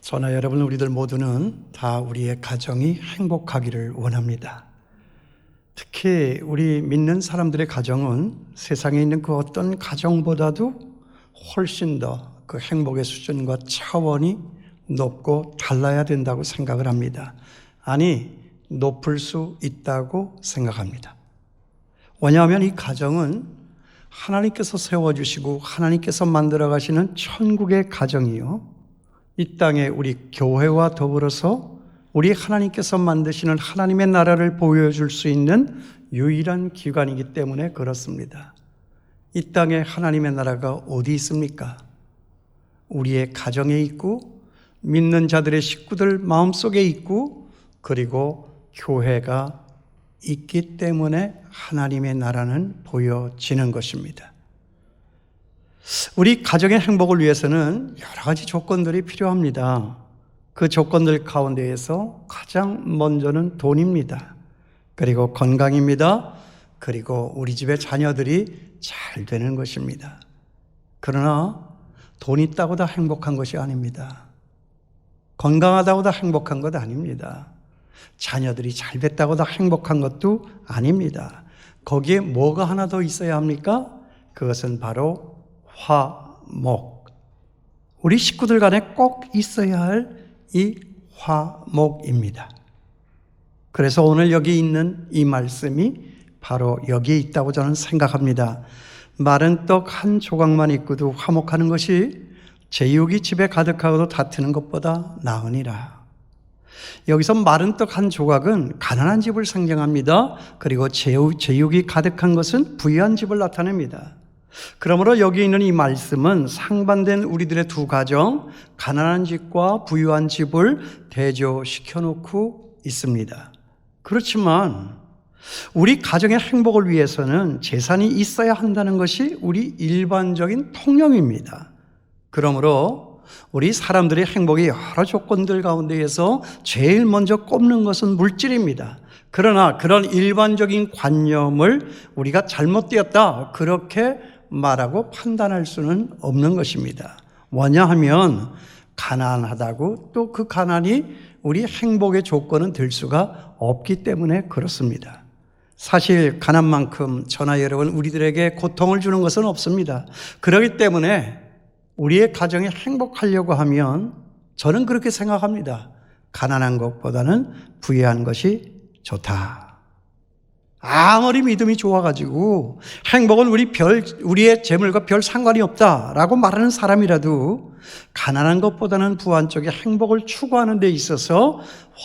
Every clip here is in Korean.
저나 여러분 우리들 모두는 다 우리의 가정이 행복하기를 원합니다. 특히 우리 믿는 사람들의 가정은 세상에 있는 그 어떤 가정보다도 훨씬 더 그 행복의 수준과 차원이 높고 달라야 된다고 생각을 합니다. 아니, 높을 수 있다고 생각합니다. 왜냐하면 이 가정은 하나님께서 세워주시고 하나님께서 만들어 가시는 천국의 가정이요, 이 땅에 우리 교회와 더불어서 우리 하나님께서 만드시는 하나님의 나라를 보여줄 수 있는 유일한 기관이기 때문에 그렇습니다. 이 땅에 하나님의 나라가 어디 있습니까? 우리의 가정에 있고 믿는 자들의 식구들 마음속에 있고 그리고 교회가 있기 때문에 하나님의 나라는 보여지는 것입니다. 우리 가정의 행복을 위해서는 여러 가지 조건들이 필요합니다. 그 조건들 가운데에서 가장 먼저는 돈입니다. 그리고 건강입니다. 그리고 우리 집의 자녀들이 잘 되는 것입니다. 그러나 돈 있다고 다 행복한 것이 아닙니다. 건강하다고 다 행복한 것 아닙니다. 자녀들이 잘 됐다고 다 행복한 것도 아닙니다. 거기에 뭐가 하나 더 있어야 합니까? 그것은 바로 화목. 우리 식구들 간에 꼭 있어야 할 이 화목입니다. 그래서 오늘 여기 있는 이 말씀이 바로 여기에 있다고 저는 생각합니다. 마른 떡 한 조각만 있고도 화목하는 것이 제육이 집에 가득하고도 다투는 것보다 나으니라. 여기서 마른 떡 한 조각은 가난한 집을 상징합니다. 그리고 제육이 가득한 것은 부유한 집을 나타냅니다. 그러므로 여기 있는 이 말씀은 상반된 우리들의 두 가정, 가난한 집과 부유한 집을 대조시켜 놓고 있습니다. 그렇지만 우리 가정의 행복을 위해서는 재산이 있어야 한다는 것이 우리 일반적인 통념입니다. 그러므로 우리 사람들의 행복의 여러 조건들 가운데에서 제일 먼저 꼽는 것은 물질입니다. 그러나 그런 일반적인 관념을 우리가 잘못되었다 그렇게 말하고 판단할 수는 없는 것입니다. 왜냐하면 가난하다고 또 그 가난이 우리 행복의 조건은 될 수가 없기 때문에 그렇습니다. 사실 가난만큼 저나 여러분 우리들에게 고통을 주는 것은 없습니다. 그렇기 때문에 우리의 가정이 행복하려고 하면 저는 그렇게 생각합니다. 가난한 것보다는 부유한 것이 좋다. 아무리 믿음이 좋아가지고 행복은 우리의 재물과 별 상관이 없다라고 말하는 사람이라도 가난한 것보다는 부한 쪽에 행복을 추구하는 데 있어서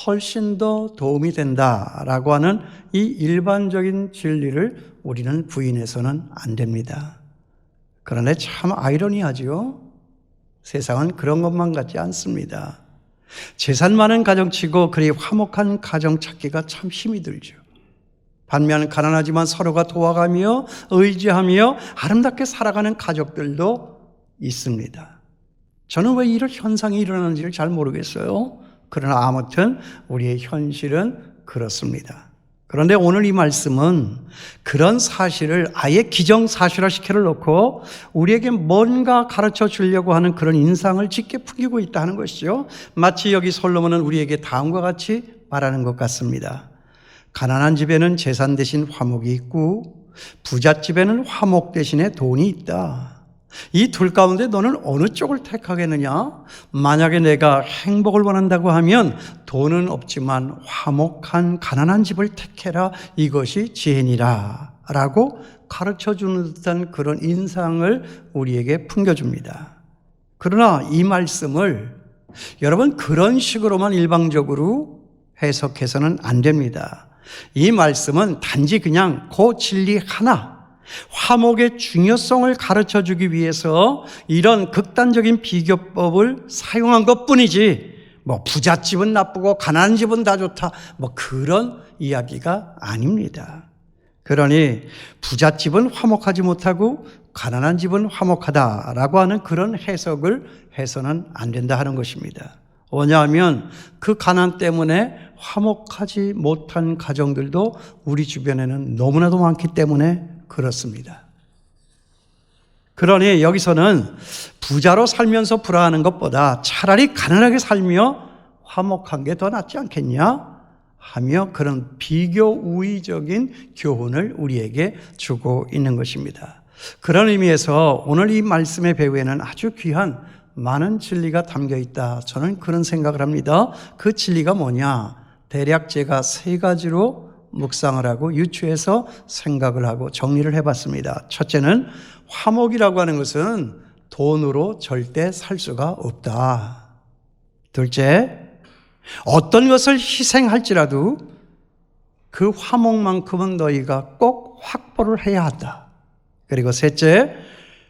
훨씬 더 도움이 된다라고 하는 이 일반적인 진리를 우리는 부인해서는 안 됩니다. 그런데 참 아이러니하죠. 세상은 그런 것만 같지 않습니다. 재산 많은 가정치고 그리 화목한 가정 찾기가 참 힘이 들죠. 반면 가난하지만 서로가 도와가며 의지하며 아름답게 살아가는 가족들도 있습니다. 저는 왜 이런 현상이 일어나는지를 잘 모르겠어요. 그러나 아무튼 우리의 현실은 그렇습니다. 그런데 오늘 이 말씀은 그런 사실을 아예 기정사실화 시켜를 놓고 우리에게 뭔가 가르쳐 주려고 하는 그런 인상을 짙게 풍기고 있다 하는 것이죠. 마치 여기 솔로몬은 우리에게 다음과 같이 말하는 것 같습니다. 가난한 집에는 재산 대신 화목이 있고 부잣집에는 화목 대신에 돈이 있다. 이 둘 가운데 너는 어느 쪽을 택하겠느냐? 만약에 내가 행복을 원한다고 하면 돈은 없지만 화목한 가난한 집을 택해라. 이것이 지혜니라 라고 가르쳐주는 듯한 그런 인상을 우리에게 풍겨줍니다. 그러나 이 말씀을 여러분 그런 식으로만 일방적으로 해석해서는 안 됩니다. 이 말씀은 단지 그냥 그 진리 하나, 화목의 중요성을 가르쳐주기 위해서 이런 극단적인 비교법을 사용한 것뿐이지 부잣집은 나쁘고 가난한 집은 다 좋다 그런 이야기가 아닙니다. 그러니 부잣집은 화목하지 못하고 가난한 집은 화목하다라고 하는 그런 해석을 해서는 안 된다 하는 것입니다. 왜냐하면 그 가난 때문에 화목하지 못한 가정들도 우리 주변에는 너무나도 많기 때문에 그렇습니다. 그러니 여기서는 부자로 살면서 불화하는 것보다 차라리 가난하게 살며 화목한 게 더 낫지 않겠냐 하며 그런 비교 우위적인 교훈을 우리에게 주고 있는 것입니다. 그런 의미에서 오늘 이 말씀의 배후에는 아주 귀한 많은 진리가 담겨 있다. 저는 그런 생각을 합니다. 그 진리가 뭐냐? 대략 제가 세 가지로 묵상을 하고 유추해서 생각을 하고 정리를 해봤습니다. 첫째는 화목이라고 하는 것은 돈으로 절대 살 수가 없다. 둘째, 어떤 것을 희생할지라도 그 화목만큼은 너희가 꼭 확보를 해야 한다. 그리고 셋째,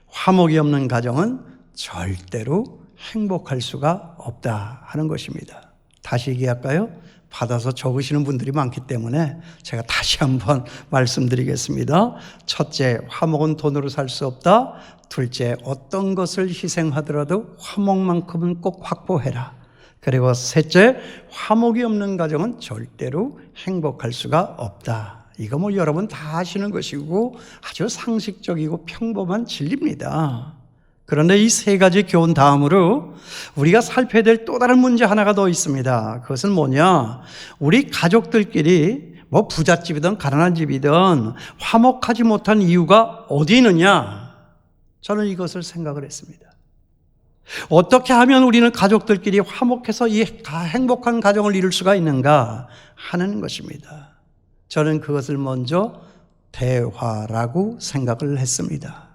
화목이 없는 가정은 절대로 행복할 수가 없다 하는 것입니다. 다시 얘기할까요? 받아서 적으시는 분들이 많기 때문에 제가 다시 한번 말씀드리겠습니다. 첫째, 화목은 돈으로 살 수 없다. 둘째, 어떤 것을 희생하더라도 화목만큼은 꼭 확보해라. 그리고 셋째, 화목이 없는 가정은 절대로 행복할 수가 없다. 이거 뭐 여러분 다 아시는 것이고 아주 상식적이고 평범한 진리입니다. 그런데 이 세 가지 교훈 다음으로 우리가 살펴야 될 또 다른 문제 하나가 더 있습니다. 그것은 뭐냐? 우리 가족들끼리 뭐 부잣집이든 가난한 집이든 화목하지 못한 이유가 어디 있느냐? 저는 이것을 생각을 했습니다. 어떻게 하면 우리는 가족들끼리 화목해서 이 행복한 가정을 이룰 수가 있는가 하는 것입니다. 저는 그것을 먼저 대화라고 생각을 했습니다.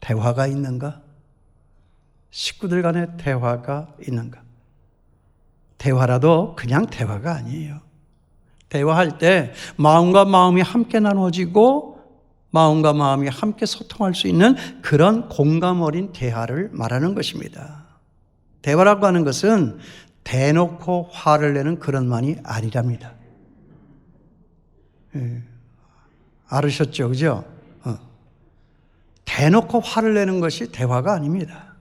대화가 있는가? 식구들 간의 대화가 있는가? 대화라도 그냥 대화가 아니에요. 대화할 때 마음과 마음이 함께 나눠지고 마음과 마음이 함께 소통할 수 있는 그런 공감 어린 대화를 말하는 것입니다. 대화라고 하는 것은 대놓고 화를 내는 그런 말이 아니랍니다. 알으셨죠? 그죠? 대놓고 화를 내는 것이 대화가 아닙니다.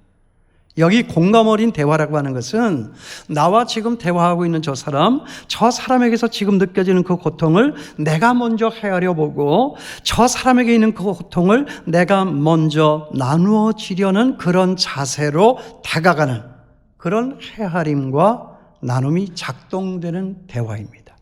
여기 공감 어린 대화라고 하는 것은 나와 지금 대화하고 있는 저 사람에게서 지금 느껴지는 그 고통을 내가 먼저 헤아려 보고 저 사람에게 있는 그 고통을 내가 먼저 나누어지려는 그런 자세로 다가가는 그런 헤아림과 나눔이 작동되는 대화입니다.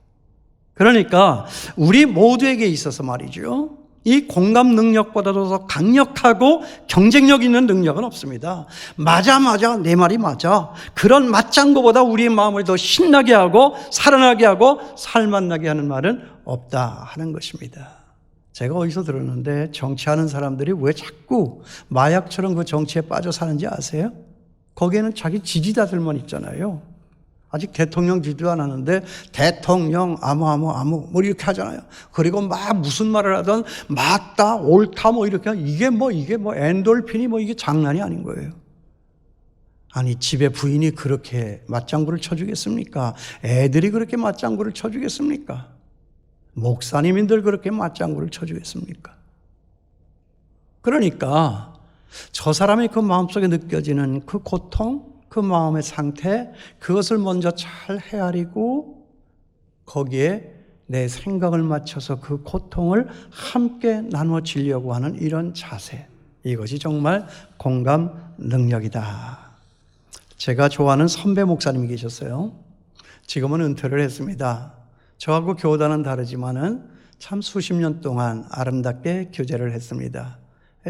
그러니까 우리 모두에게 있어서 말이죠. 이 공감 능력보다도 더 강력하고 경쟁력 있는 능력은 없습니다. 맞아, 내 말이 맞아. 그런 맞장구보다 우리의 마음을 더 신나게 하고 살아나게 하고 살맛나게 하는 말은 없다 하는 것입니다. 제가 어디서 들었는데 정치하는 사람들이 왜 자꾸 마약처럼 그 정치에 빠져 사는지 아세요? 거기에는 자기 지지자들만 있잖아요. 아직 대통령 지지도 안 하는데 대통령 아무 뭐 이렇게 하잖아요. 그리고 막 무슨 말을 하든 맞다 옳다 뭐 이렇게 이게 뭐 엔돌핀이 뭐 이게 장난이 아닌 거예요. 아니 집에 부인이 그렇게 맞장구를 쳐주겠습니까? 애들이 그렇게 맞장구를 쳐주겠습니까? 목사님인들 그렇게 맞장구를 쳐주겠습니까? 그러니까 저 사람의 그 마음속에 느껴지는 그 고통, 그 마음의 상태, 그것을 먼저 잘 헤아리고 거기에 내 생각을 맞춰서 그 고통을 함께 나눠지려고 하는 이런 자세, 이것이 정말 공감 능력이다. 제가 좋아하는 선배 목사님이 계셨어요. 지금은 은퇴를 했습니다. 저하고 교단은 다르지만은 참 수십 년 동안 아름답게 교제를 했습니다.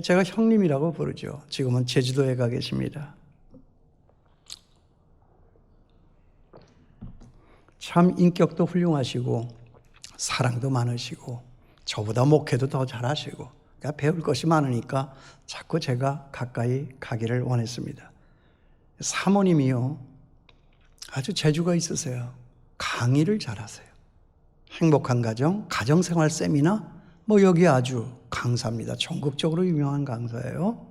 제가 형님이라고 부르죠. 지금은 제주도에 가 계십니다. 참 인격도 훌륭하시고 사랑도 많으시고 저보다 목회도 더 잘하시고 그러니까 배울 것이 많으니까 자꾸 제가 가까이 가기를 원했습니다. 사모님이요 아주 재주가 있으세요. 강의를 잘하세요. 행복한 가정, 가정생활 세미나 뭐 여기 아주 강사입니다. 전국적으로 유명한 강사예요.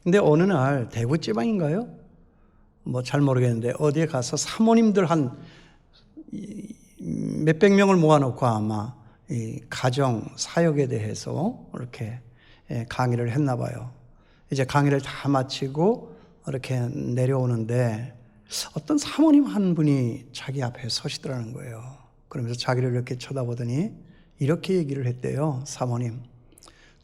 근데 어느 날 대구지방인가요? 뭐 잘 모르겠는데 어디에 가서 사모님들 한 몇백 명을 모아놓고 아마 이 가정 사역에 대해서 이렇게 강의를 했나 봐요. 이제 강의를 다 마치고 이렇게 내려오는데 어떤 사모님 한 분이 자기 앞에 서시더라는 거예요. 그러면서 자기를 이렇게 쳐다보더니 이렇게 얘기를 했대요. 사모님,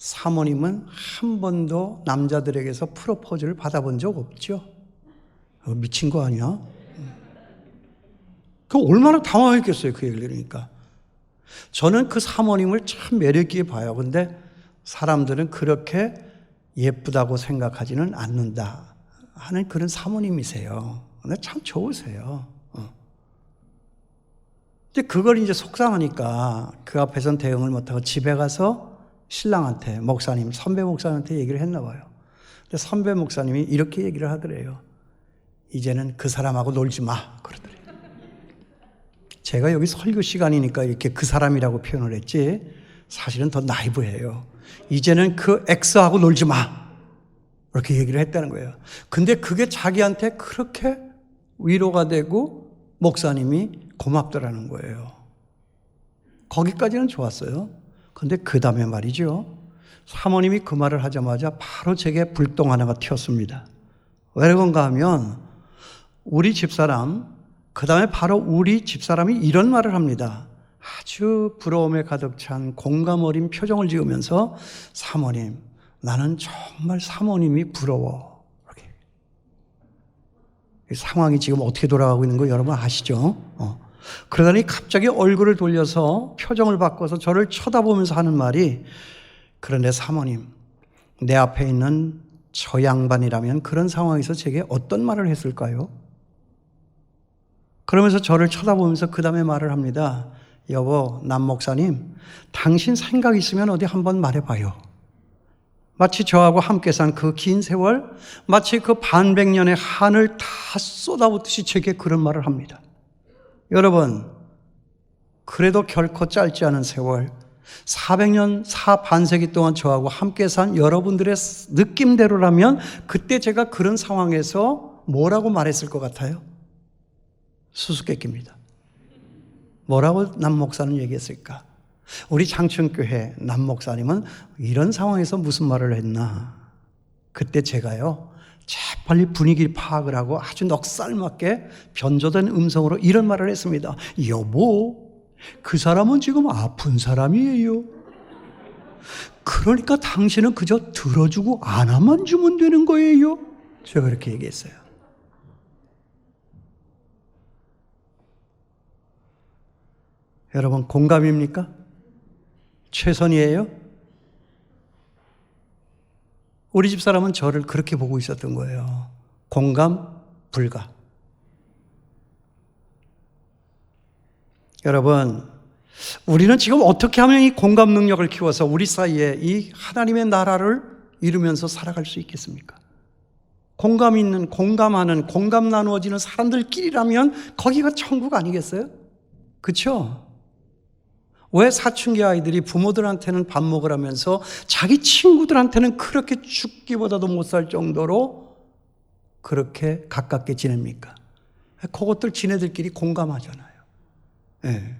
사모님은 한 번도 남자들에게서 프로포즈를 받아본 적 없죠. 미친 거 아니야? 그 얼마나 당황했겠어요, 그 얘기를 들으니까. 저는 그 사모님을 참 매력 있게 봐요. 근데 사람들은 그렇게 예쁘다고 생각하지는 않는다 하는 그런 사모님이세요. 근데 참 좋으세요. 근데 그걸 이제 속상하니까 그 앞에선 대응을 못하고 집에 가서 신랑한테, 목사님, 선배 목사님한테 얘기를 했나 봐요. 근데 선배 목사님이 이렇게 얘기를 하더래요. 이제는 그 사람하고 놀지 마. 그러더래요. 제가 여기 설교 시간이니까 이렇게 그 사람이라고 표현을 했지, 사실은 더 나이브해요. 이제는 그 X하고 놀지 마. 이렇게 얘기를 했다는 거예요. 근데 그게 자기한테 그렇게 위로가 되고 목사님이 고맙더라는 거예요. 거기까지는 좋았어요. 근데 그 다음에 말이죠. 사모님이 그 말을 하자마자 바로 제게 불똥 하나가 튀었습니다. 왜 그런가 하면 우리 집사람, 그 다음에 바로 우리 집사람이 이런 말을 합니다. 아주 부러움에 가득 찬 공감 어린 표정을 지으면서 사모님, 나는 정말 사모님이 부러워. 이렇게. 상황이 지금 어떻게 돌아가고 있는 거 여러분 아시죠? 그러더니 갑자기 얼굴을 돌려서 표정을 바꿔서 저를 쳐다보면서 하는 말이, 그런데 사모님, 내 앞에 있는 저 양반이라면 그런 상황에서 제게 어떤 말을 했을까요? 그러면서 저를 쳐다보면서 그 다음에 말을 합니다. 여보, 남 목사님, 당신 생각 있으면 어디 한번 말해봐요. 마치 저하고 함께 산 그 긴 세월, 마치 그 반백년의 한을 다 쏟아붓듯이 제게 그런 말을 합니다. 여러분, 그래도 결코 짧지 않은 세월, 400년, 반세기 동안 저하고 함께 산 여러분들의 느낌대로라면 그때 제가 그런 상황에서 뭐라고 말했을 것 같아요? 수수께끼입니다. 뭐라고 남 목사는 얘기했을까? 우리 장춘교회 남 목사님은 이런 상황에서 무슨 말을 했나? 그때 제가요, 재빨리 분위기 파악을 하고 아주 넉살맞게 변조된 음성으로 이런 말을 했습니다. 여보, 그 사람은 지금 아픈 사람이에요. 그러니까 당신은 그저 들어주고 안아만 주면 되는 거예요. 제가 그렇게 얘기했어요. 여러분, 공감입니까? 최선이에요? 우리 집사람은 저를 그렇게 보고 있었던 거예요. 공감 불가. 여러분, 우리는 지금 어떻게 하면 이 공감 능력을 키워서 우리 사이에 이 하나님의 나라를 이루면서 살아갈 수 있겠습니까? 공감 있는, 공감하는, 공감 나누어지는 사람들끼리라면 거기가 천국 아니겠어요? 그렇죠? 왜 사춘기 아이들이 부모들한테는 밥 먹으라면서 자기 친구들한테는 그렇게 죽기보다도 못 살 정도로 그렇게 가깝게 지냅니까? 그것들 지네들끼리 공감하잖아요. 네.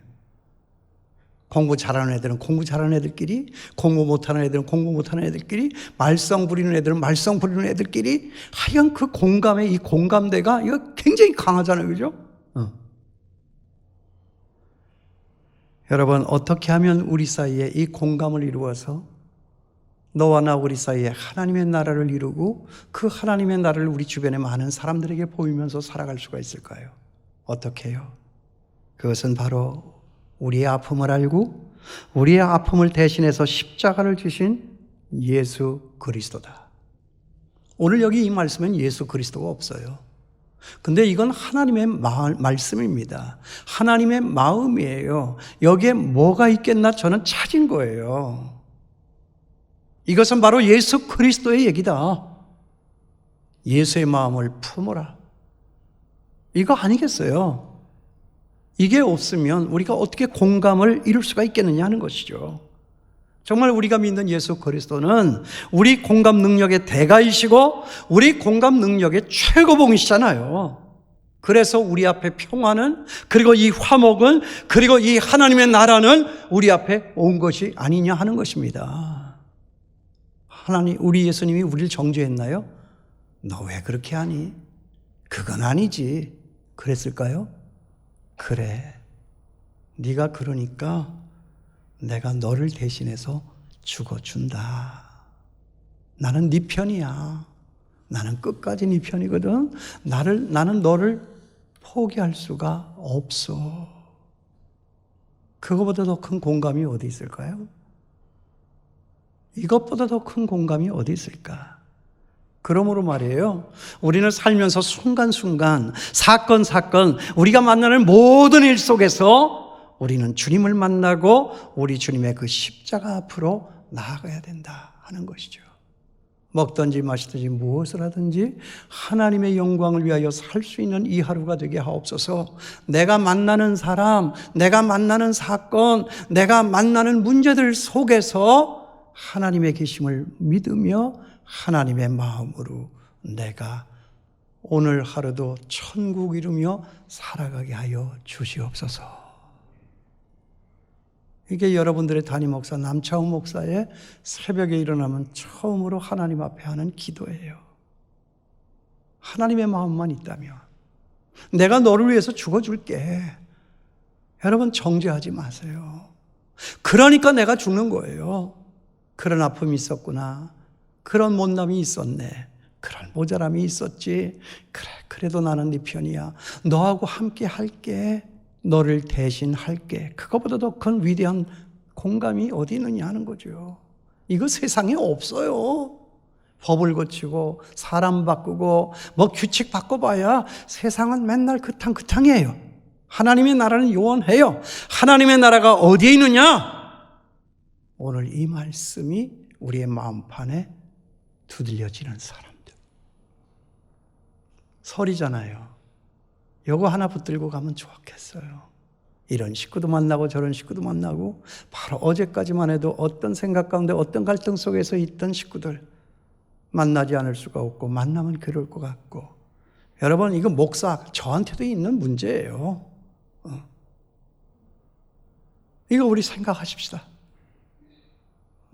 공부 잘하는 애들은 공부 잘하는 애들끼리, 공부 못하는 애들은 공부 못하는 애들끼리, 말썽 부리는 애들은 말썽 부리는 애들끼리, 하여간 그 공감의 이 공감대가 이거 굉장히 강하잖아요. 그죠? 여러분, 어떻게 하면 우리 사이에 이 공감을 이루어서 너와 나 우리 사이에 하나님의 나라를 이루고 그 하나님의 나라를 우리 주변의 많은 사람들에게 보이면서 살아갈 수가 있을까요? 어떻게 해요? 그것은 바로 우리의 아픔을 알고 우리의 아픔을 대신해서 십자가를 지신 예수 그리스도다. 오늘 여기 이 말씀엔 예수 그리스도가 없어요. 근데 이건 하나님의 말씀입니다. 하나님의 마음이에요. 여기에 뭐가 있겠나 저는 찾은 거예요. 이것은 바로 예수 그리스도의 얘기다. 예수의 마음을 품어라. 이거 아니겠어요? 이게 없으면 우리가 어떻게 공감을 이룰 수가 있겠느냐 하는 것이죠. 정말 우리가 믿는 예수 그리스도는 우리 공감 능력의 대가이시고 우리 공감 능력의 최고봉이시잖아요. 그래서 우리 앞에 평화는, 그리고 이 화목은, 그리고 이 하나님의 나라는 우리 앞에 온 것이 아니냐 하는 것입니다. 하나님, 우리 예수님이 우리를 정죄했나요? 너 왜 그렇게 하니? 그건 아니지. 그랬을까요? 그래. 네가 그러니까 내가 너를 대신해서 죽어준다. 나는 네 편이야. 나는 끝까지 네 편이거든. 나는 너를 포기할 수가 없어. 그거보다 더 큰 공감이 어디 있을까요? 이것보다 더 큰 공감이 어디 있을까? 그러므로 말이에요. 우리는 살면서 순간순간, 사건, 우리가 만나는 모든 일 속에서 우리는 주님을 만나고 우리 주님의 그 십자가 앞으로 나아가야 된다 하는 것이죠. 먹든지 마시든지 무엇을 하든지 하나님의 영광을 위하여 살 수 있는 이 하루가 되게 하옵소서. 내가 만나는 사람, 내가 만나는 사건, 내가 만나는 문제들 속에서 하나님의 계심을 믿으며 하나님의 마음으로 내가 오늘 하루도 천국 이루며 살아가게 하여 주시옵소서. 이게 여러분들의 담임 목사 남창훈 목사의 새벽에 일어나면 처음으로 하나님 앞에 하는 기도예요. 하나님의 마음만 있다면 내가 너를 위해서 죽어줄게. 여러분 정죄하지 마세요. 그러니까 내가 죽는 거예요. 그런 아픔이 있었구나. 그런 못남이 있었네. 그런 모자람이 있었지. 그래, 그래도 나는 네 편이야. 너하고 함께 할게. 너를 대신할게. 그거보다 더 큰 위대한 공감이 어디 있느냐 하는 거죠. 이거 세상에 없어요. 법을 고치고 사람 바꾸고 뭐 규칙 바꿔봐야 세상은 맨날 그탕이에요. 하나님의 나라는 요원해요. 하나님의 나라가 어디에 있느냐? 오늘 이 말씀이 우리의 마음판에 두들려지는 사람들. 설이잖아요. 요거 하나 붙들고 가면 좋겠어요. 이런 식구도 만나고 저런 식구도 만나고 바로 어제까지만 해도 어떤 생각 가운데 어떤 갈등 속에서 있던 식구들 만나지 않을 수가 없고 만나면 괴로울 것 같고. 여러분 이거 목사 저한테도 있는 문제예요. 이거 우리 생각하십시다.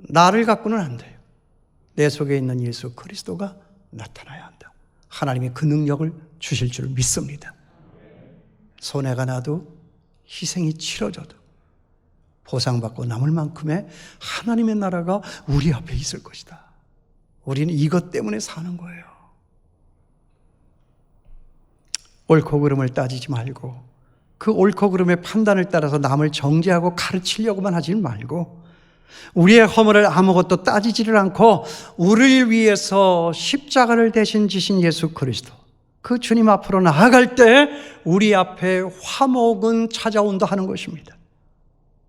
나를 갖고는 안 돼요. 내 속에 있는 예수 그리스도가 나타나야 한다. 하나님이 그 능력을 주실 줄 믿습니다. 손해가 나도 희생이 치러져도 보상받고 남을 만큼의 하나님의 나라가 우리 앞에 있을 것이다. 우리는 이것 때문에 사는 거예요. 옳고 그름을 따지지 말고 그 옳고 그름의 판단을 따라서 남을 정죄하고 가르치려고만 하지 말고 우리의 허물을 아무것도 따지지를 않고 우리를 위해서 십자가를 대신 지신 예수 그리스도 그 주님 앞으로 나아갈 때 우리 앞에 화목은 찾아온다 하는 것입니다.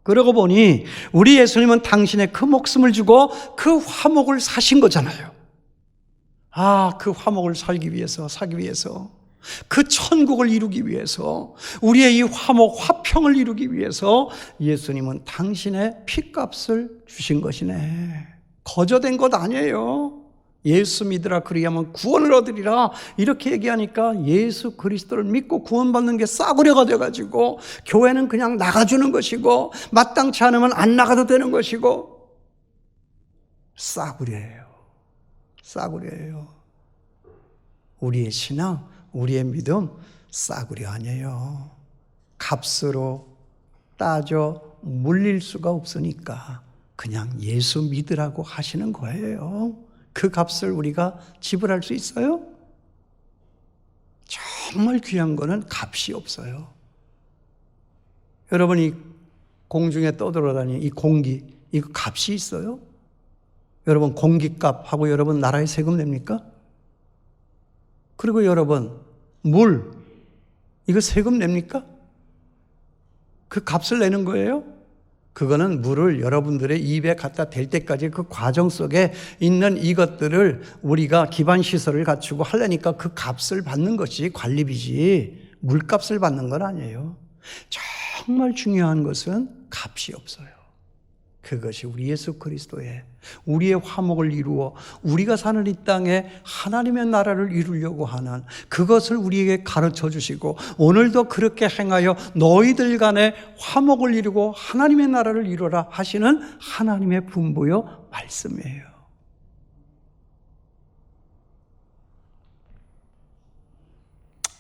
그러고 보니 우리 예수님은 당신의 그 목숨을 주고 그 화목을 사신 거잖아요. 그 화목을 사기 위해서 그 천국을 이루기 위해서 우리의 이 화목 화평을 이루기 위해서 예수님은 당신의 피값을 주신 것이네. 거저된 것 아니에요. 예수 믿으라 그리하면 구원을 얻으리라 이렇게 얘기하니까 예수 그리스도를 믿고 구원받는 게 싸구려가 돼가지고 교회는 그냥 나가주는 것이고 마땅치 않으면 안 나가도 되는 것이고 싸구려예요. 우리의 신앙, 우리의 믿음 싸구려 아니에요. 값으로 따져 물릴 수가 없으니까 그냥 예수 믿으라고 하시는 거예요. 그 값을 우리가 지불할 수 있어요? 정말 귀한 거는 값이 없어요. 여러분이 공중에 떠돌아다니는 이 공기, 이거 값이 있어요? 여러분 공기값하고 여러분 나라에 세금 냅니까? 그리고 여러분 물, 이거 세금 냅니까? 그 값을 내는 거예요? 그거는 물을 여러분들의 입에 갖다 댈 때까지 그 과정 속에 있는 이것들을 우리가 기반 시설을 갖추고 하려니까 그 값을 받는 것이 관리비지 물값을 받는 건 아니에요. 정말 중요한 것은 값이 없어요. 그것이 우리 예수 그리스도의 우리의 화목을 이루어 우리가 사는 이 땅에 하나님의 나라를 이루려고 하는 그것을 우리에게 가르쳐 주시고 오늘도 그렇게 행하여 너희들 간에 화목을 이루고 하나님의 나라를 이루라 하시는 하나님의 분부요 말씀이에요.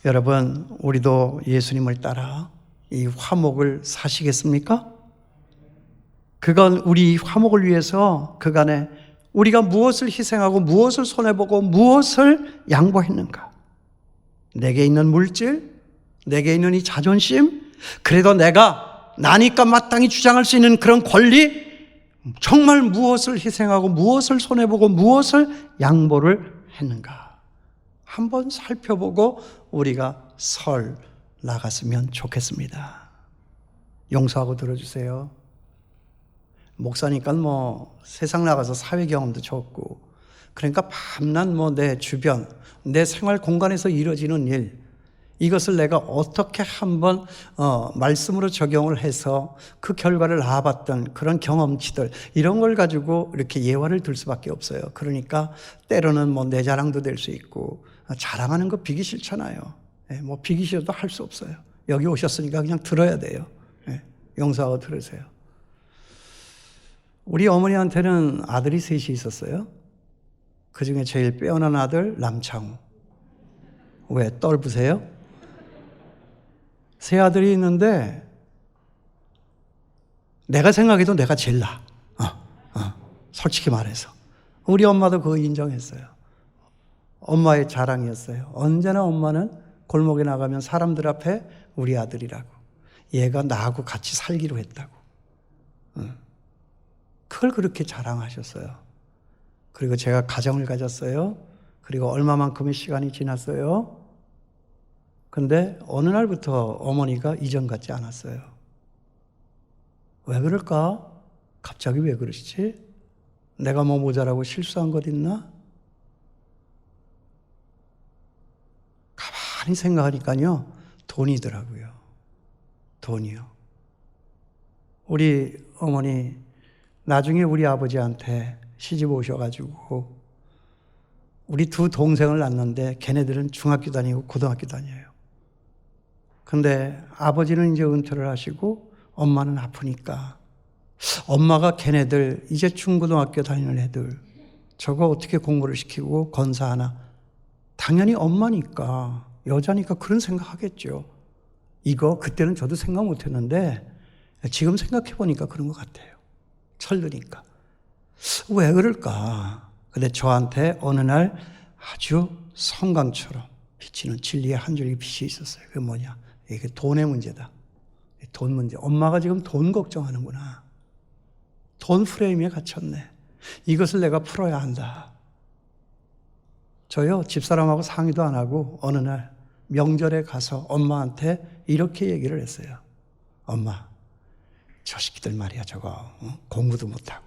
여러분 우리도 예수님을 따라 이 화목을 사시겠습니까? 그건 우리 화목을 위해서 그간에 우리가 무엇을 희생하고 무엇을 손해보고 무엇을 양보했는가? 내게 있는 물질, 내게 있는 이 자존심, 그래도 내가 나니까 마땅히 주장할 수 있는 그런 권리, 정말 무엇을 희생하고 무엇을 손해보고 무엇을 양보를 했는가? 한번 살펴보고 우리가 설 나갔으면 좋겠습니다. 용서하고 들어주세요. 목사니까 세상 나가서 사회 경험도 적고, 그러니까 밤낮 내 주변, 내 생활 공간에서 이루어지는 일, 이것을 내가 어떻게 한번 말씀으로 적용을 해서 그 결과를 낳아봤던 그런 경험치들, 이런 걸 가지고 이렇게 예화를 들 수밖에 없어요. 그러니까 때로는 내 자랑도 될 수 있고, 자랑하는 거 비기 싫잖아요. 비기 싫어도 할 수 없어요. 여기 오셨으니까 그냥 들어야 돼요. 용서하고 들으세요. 우리 어머니한테는 아들이 셋이 있었어요. 그 중에 제일 빼어난 아들 남창우. 왜 떨부세요? 세 아들이 있는데 내가 생각해도 내가 제일 나아. 솔직히 말해서. 우리 엄마도 그거 인정했어요. 엄마의 자랑이었어요. 언제나 엄마는 골목에 나가면 사람들 앞에 우리 아들이라고, 얘가 나하고 같이 살기로 했다고, 그걸 그렇게 자랑하셨어요. 그리고 제가 가정을 가졌어요. 그리고 얼마만큼의 시간이 지났어요. 근데 어느 날부터 어머니가 이전 같지 않았어요. 왜 그럴까? 갑자기 왜 그러시지? 내가 모자라고 실수한 것 있나? 가만히 생각하니까요, 돈이더라고요. 돈이요. 우리 어머니 나중에 우리 아버지한테 시집 오셔가지고 우리 두 동생을 낳는데 걔네들은 중학교 다니고 고등학교 다녀요. 근데 아버지는 이제 은퇴를 하시고 엄마는 아프니까 엄마가 걔네들 이제 중고등학교 다니는 애들 저거 어떻게 공부를 시키고 건사하나, 당연히 엄마니까 여자니까 그런 생각하겠죠. 이거 그때는 저도 생각 못했는데 지금 생각해보니까 그런 것 같아요. 철드니까. 왜 그럴까? 근데 저한테 어느 날 아주 성강처럼 비치는 진리의 한 줄기 빛이 있었어요. 그게 뭐냐? 이게 돈의 문제다. 돈 문제. 엄마가 지금 돈 걱정하는구나. 돈 프레임에 갇혔네. 이것을 내가 풀어야 한다. 저요, 집사람하고 상의도 안 하고 어느 날 명절에 가서 엄마한테 이렇게 얘기를 했어요. 엄마, 저 새끼들 말이야, 저거 공부도 못하고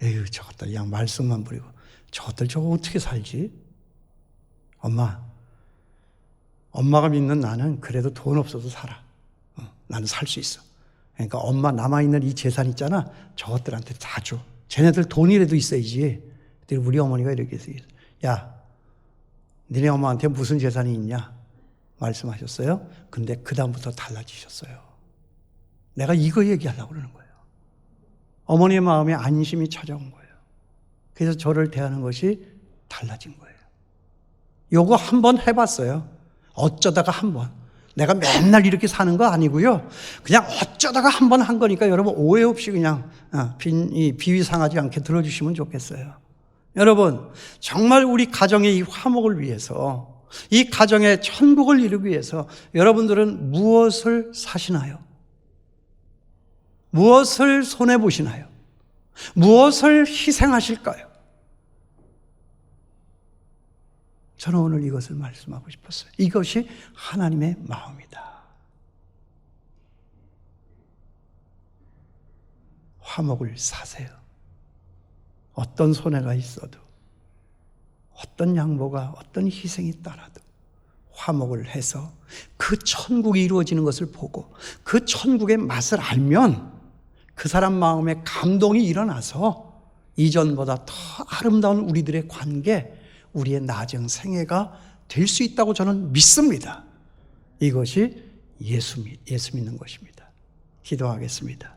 에휴, 저것들 그냥 말썽만 부리고 저것들 저거 어떻게 살지? 엄마가 믿는 나는 그래도 돈 없어도 살아. 나는 살 수 있어. 그러니까 엄마 남아있는 이 재산 있잖아, 저것들한테 다 줘. 쟤네들 돈이라도 있어야지. 우리 어머니가 이렇게 했어요. 야, 니네 엄마한테 무슨 재산이 있냐 말씀하셨어요. 근데 그 다음부터 달라지셨어요. 내가 이거 얘기하려고 그러는 거예요. 어머니의 마음에 안심이 찾아온 거예요. 그래서 저를 대하는 것이 달라진 거예요. 요거 한번 해봤어요. 어쩌다가 한번. 내가 맨날 이렇게 사는 거 아니고요. 그냥 어쩌다가 한번 한 거니까 여러분 오해 없이 그냥 비위 상하지 않게 들어주시면 좋겠어요. 여러분, 정말 우리 가정의 이 화목을 위해서, 이 가정의 천국을 이루기 위해서 여러분들은 무엇을 사시나요? 무엇을 손해보시나요? 무엇을 희생하실까요? 저는 오늘 이것을 말씀하고 싶었어요. 이것이 하나님의 마음이다. 화목을 사세요. 어떤 손해가 있어도, 어떤 양보가, 어떤 희생이 따라도 화목을 해서 그 천국이 이루어지는 것을 보고 그 천국의 맛을 알면 그 사람 마음에 감동이 일어나서 이전보다 더 아름다운 우리들의 관계, 우리의 나중 생애가 될 수 있다고 저는 믿습니다. 이것이 예수 믿는 것입니다. 기도하겠습니다.